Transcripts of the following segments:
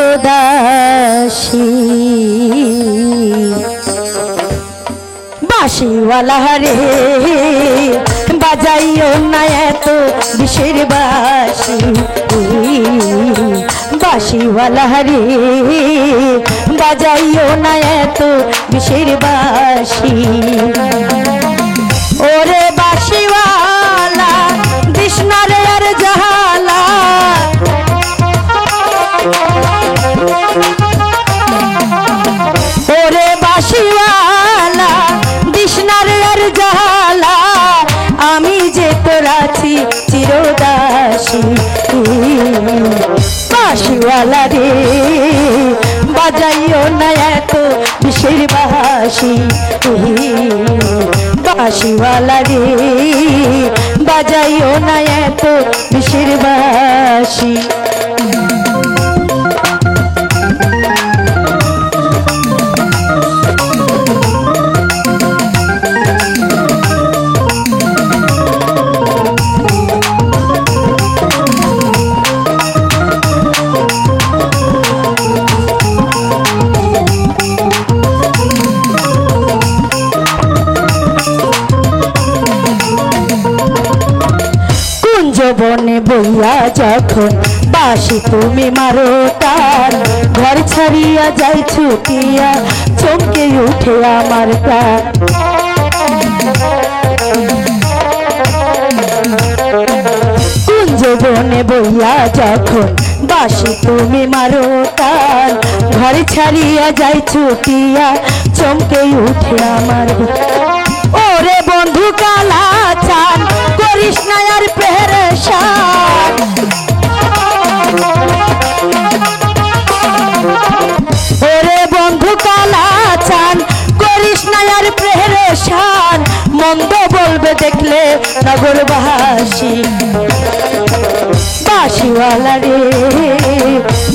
চিরদাসী বাঁশিওয়ালা রে বাজাইও না এত বিষের বাঁশি বাঁশিওয়ালা রে বাজাইও না এত বিষের বাঁশি ওরে বাঁশিওয়ালা কৃষ্ণারে আর জাহালা ওরে বাঁশিওয়ালা কৃষ্ণারে আর জাহালা আমি যে তোর আছি চিরদাসী বাঁশিওয়ালা রে বাজাইও না এত বিষের বাঁশি বাঁশিওয়ালা রে বাজাইও না এত বিষের বাঁশি বনে বইয়া যখন বাঁশি তুমি মারো তার ঘর ছাড়িয়া যাই ছুটিয়া চমকে উঠে আমার প্রাণ কুঞ্জ বনে বইয়া যখন বাঁশি তুমি মারো তার ঘর ছাড়িয়া যাই ছুটিয়া চমকে উঠে আমার ওরে বন্ধু কালা চান করিস না আর পেরেশান ওরে বন্ধু কালা চান করিস না আর পেরেশান মন্দ বলবে দেখলে নগরবাসী বাঁশিওয়ালা রে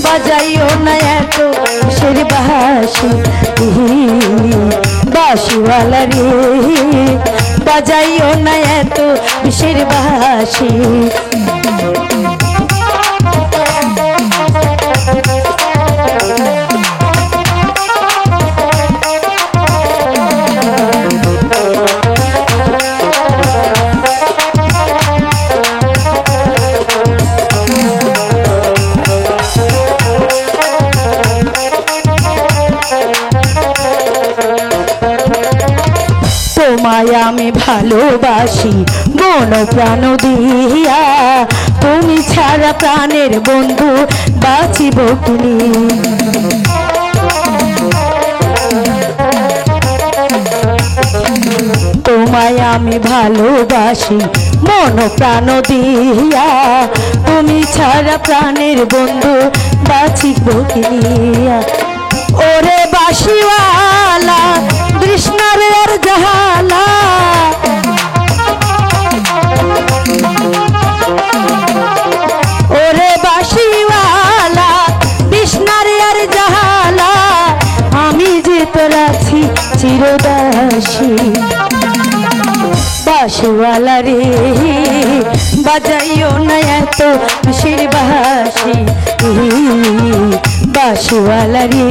বাজাইও না এত বিষের বাঁশি বাঁশিওয়ালা রে বাজাইও না এত বিষের বাঁশি তোমায় আমি ভালোবাসি মন প্রাণ দিয়া তুমি ছাড়া প্রাণের বন্ধু বাঁচিব কিনি তোমায় আমি ভালোবাসি মন প্রাণ দিয়া তুমি ছাড়া প্রাণের বন্ধু বাঁচিব কিনি ওরে বাঁশিওয়ালা কৃষ্ণারে আর জাহালা ওরে বাঁশিওয়ালা কৃষ্ণারে আর জাহালা আমি যে তোর আছি চিরদাসী বাঁশিওয়ালা রে বাজাইও না এত বিষের বাঁশি বাঁশিওয়ালা রে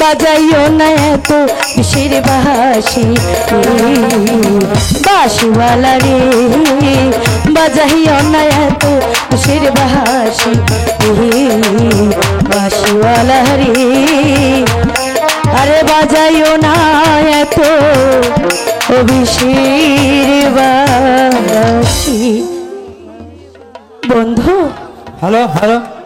বাজাইও না এত বিষের বাঁশি বাঁশিওয়ালা রে বাজাইও না এত বিষের বাঁশি বাঁশিওয়ালা রে আরে বাজাইও না এত বিষের বাঁশি বন্ধু হ্যালো হ্যালো